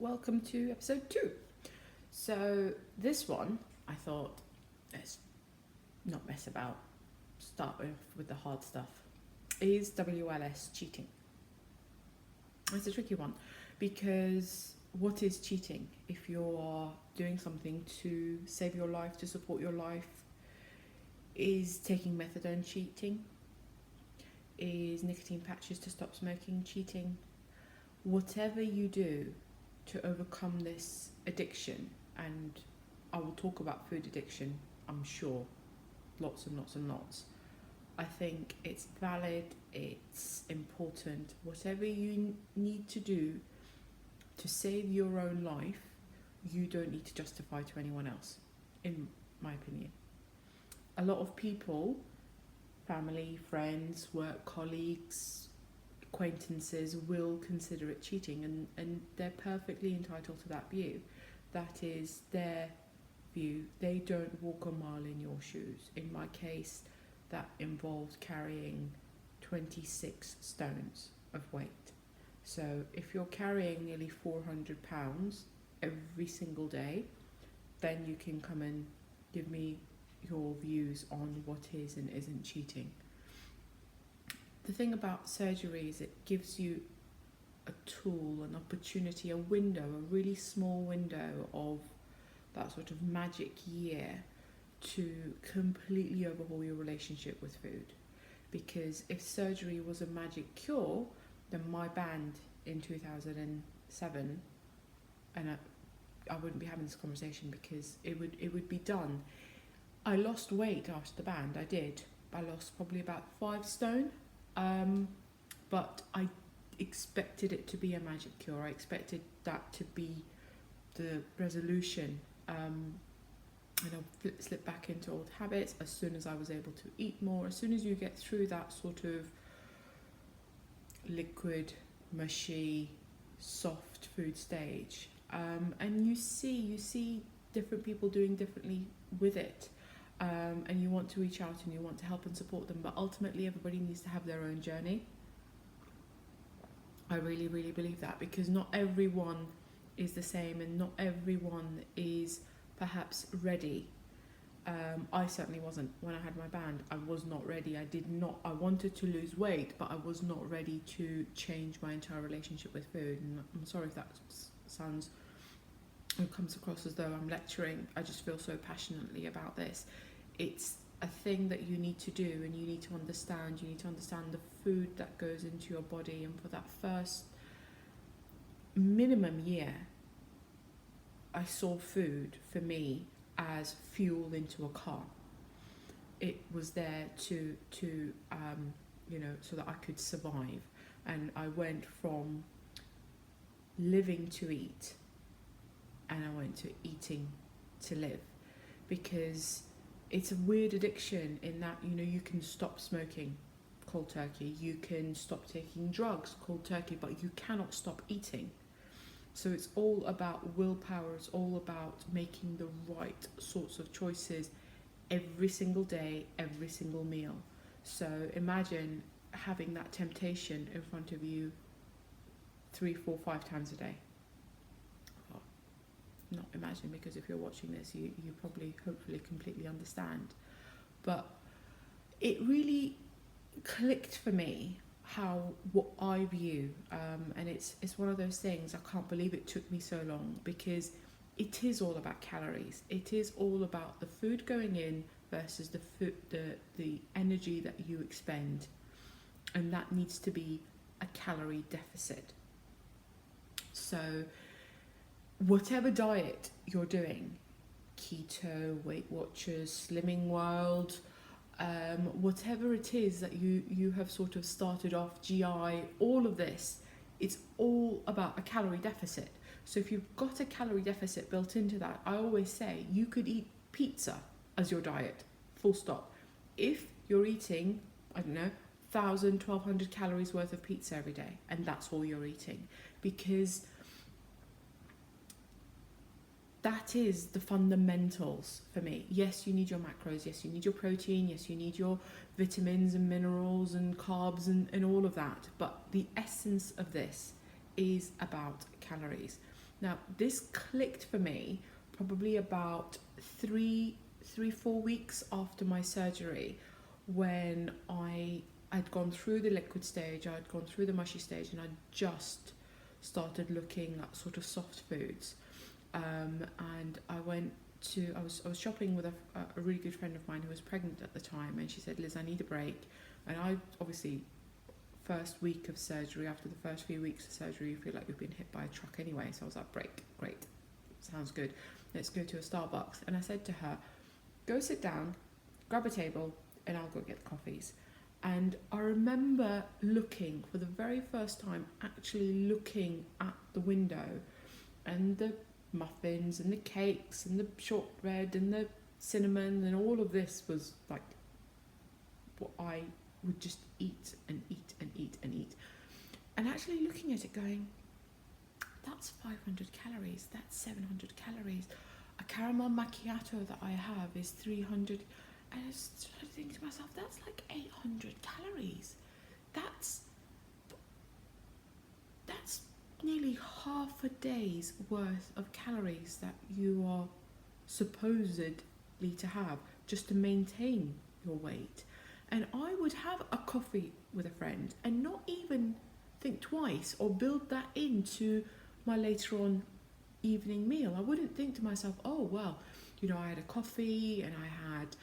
welcome to episode 2. So, this one, I thought, let's not mess about, start with the hard stuff. Is WLS cheating? It's a tricky one because what is cheating? If you're doing something to save your life, to support your life, is taking methadone cheating? Is nicotine patches to stop smoking cheating? Whatever you do to overcome this addiction, and I will talk about food addiction, I'm sure, lots and lots and lots. I think it's valid, it's important. Whatever you need to do to save your own life, you don't need to justify to anyone else, in my opinion. A lot of people, family, friends, work colleagues, acquaintances will consider it cheating, and they're perfectly entitled to that view. That is their view. They don't walk a mile in your shoes. In my case, that involved carrying 26 stones of weight. So if you're carrying nearly 400 pounds every single day, then you can come and give me your views on what is and isn't cheating. The thing about surgery is it gives you a tool, an opportunity, a window, a really small window of that sort of magic year to completely overhaul your relationship with food. Because if surgery was a magic cure, then my band in 2007, and I wouldn't be having this conversation because it would be done. I lost weight after the band, I did. I lost probably about 5 stone. But I expected it to be a magic cure. I expected that to be the resolution. And I'll slip back into old habits as soon as I was able to eat more. As soon as you get through that sort of liquid, mushy, soft food stage, and you see different people doing differently with it. And you want to reach out and you want to help and support them, but ultimately everybody needs to have their own journey. I really, really believe that, because not everyone is the same and not everyone is perhaps ready. I certainly wasn't. When I had my band, I was not ready. I wanted to lose weight, but I was not ready to change my entire relationship with food. And I'm sorry if that sounds or comes across as though I'm lecturing. I just feel so passionately about this. It's a thing that you need to do, and you need to understand. You need to understand the food that goes into your body, and for that first minimum year, I saw food for me as fuel into a car. It was there to so that I could survive, and I went from living to eat, and I went to eating to live, because it's a weird addiction in that, you can stop smoking cold turkey, you can stop taking drugs cold turkey, but you cannot stop eating. So it's all about willpower, it's all about making the right sorts of choices every single day, every single meal. So imagine having that temptation in front of you 3, 4, 5 times a day. Not imagine, because if you're watching this, you probably hopefully completely understand. But it really clicked for me what I view, and it's one of those things. I can't believe it took me so long, because it is all about calories. It is all about the food going in versus the energy that you expend, and that needs to be a calorie deficit. So whatever diet you're doing, keto, Weight Watchers, Slimming World, whatever it is that you have sort of started off, GI, all of this, it's all about a calorie deficit. So if you've got a calorie deficit built into that, I always say you could eat pizza as your diet, full stop. If you're eating, 1,000, 1,200 calories worth of pizza every day, and that's all you're eating, because that is the fundamentals for me. Yes, you need your macros. Yes, you need your protein. Yes, you need your vitamins and minerals and carbs and all of that. But the essence of this is about calories. Now, this clicked for me probably about 4 weeks after my surgery, when I'd gone through the liquid stage, I'd gone through the mushy stage, and I'd just started looking at sort of soft foods. And I was shopping with a really good friend of mine who was pregnant at the time, and she said, Liz, I need a break. And I obviously, first week of surgery, after the first few weeks of surgery, you feel like you've been hit by a truck anyway. So I was like, break, great, sounds good. Let's go to a Starbucks. And I said to her, go sit down, grab a table, and I'll go get the coffees. And I remember looking for the very first time, actually looking at the window, and the muffins and the cakes and the shortbread and the cinnamon and all of this was like what I would just eat and eat and eat and eat. And actually looking at it going, that's 500 calories, that's 700 calories. A caramel macchiato that I have is 300. And I started thinking to myself, that's like 800 calories. That's nearly half a day's worth of calories that you are supposedly to have just to maintain your weight. And I would have a coffee with a friend and not even think twice or build that into my later on evening meal. I wouldn't think to myself, oh, well, I had a coffee and I had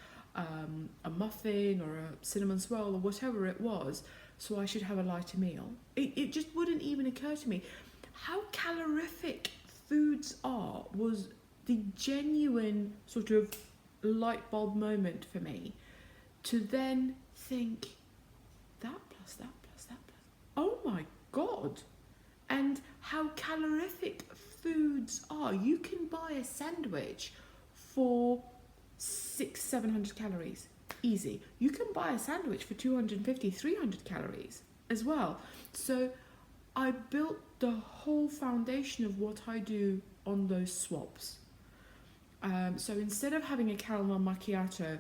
a muffin or a cinnamon swirl or whatever it was, so I should have a lighter meal. It just wouldn't even occur to me. How calorific foods are was the genuine sort of light bulb moment for me, to then think that plus that plus that plus, oh my god. And how calorific foods are. You can buy a sandwich for 600-700 calories, easy. You can buy a sandwich for 250-300 calories as well. So I built the whole foundation of what I do on those swaps. So instead of having a caramel macchiato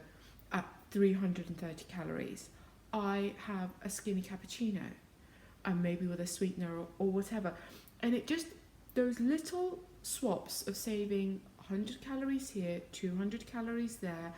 at 330 calories, I have a skinny cappuccino, and maybe with a sweetener or whatever. And it just, those little swaps of saving 100 calories here, 200 calories there,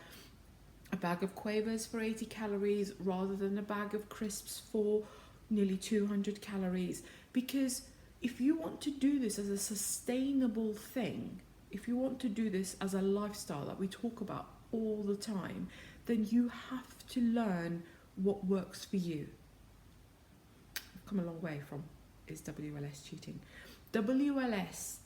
a bag of Quavers for 80 calories rather than a bag of crisps for nearly 200 calories. Because if you want to do this as a sustainable thing, if you want to do this as a lifestyle that we talk about all the time, then you have to learn what works for you. I've come a long way from is WLS cheating. WLS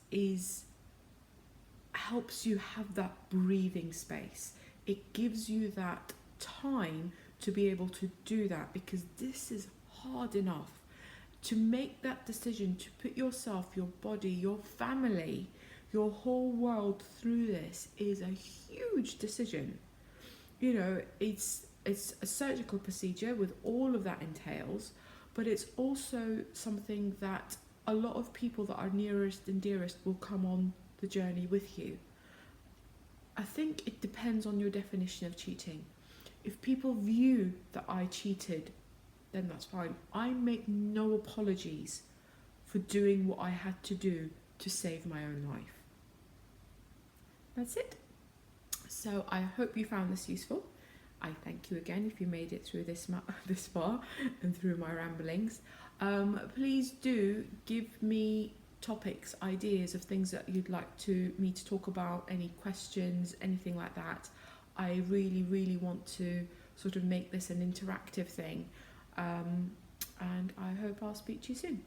helps you have that breathing space. It gives you that time to be able to do that, because this is hard enough. To make that decision, to put yourself, your body, your family, your whole world through this is a huge decision. It's a surgical procedure with all of that entails, but it's also something that a lot of people that are nearest and dearest will come on the journey with you. I think it depends on your definition of cheating. If people view that I cheated, then that's fine. I make no apologies for doing what I had to do to save my own life. That's it. So I hope you found this useful. I thank you again if you made it through this far and through my ramblings. Please do give me topics, ideas of things that you'd like me to talk about, any questions, anything like that. I really, really want to sort of make this an interactive thing. And I hope I'll speak to you soon.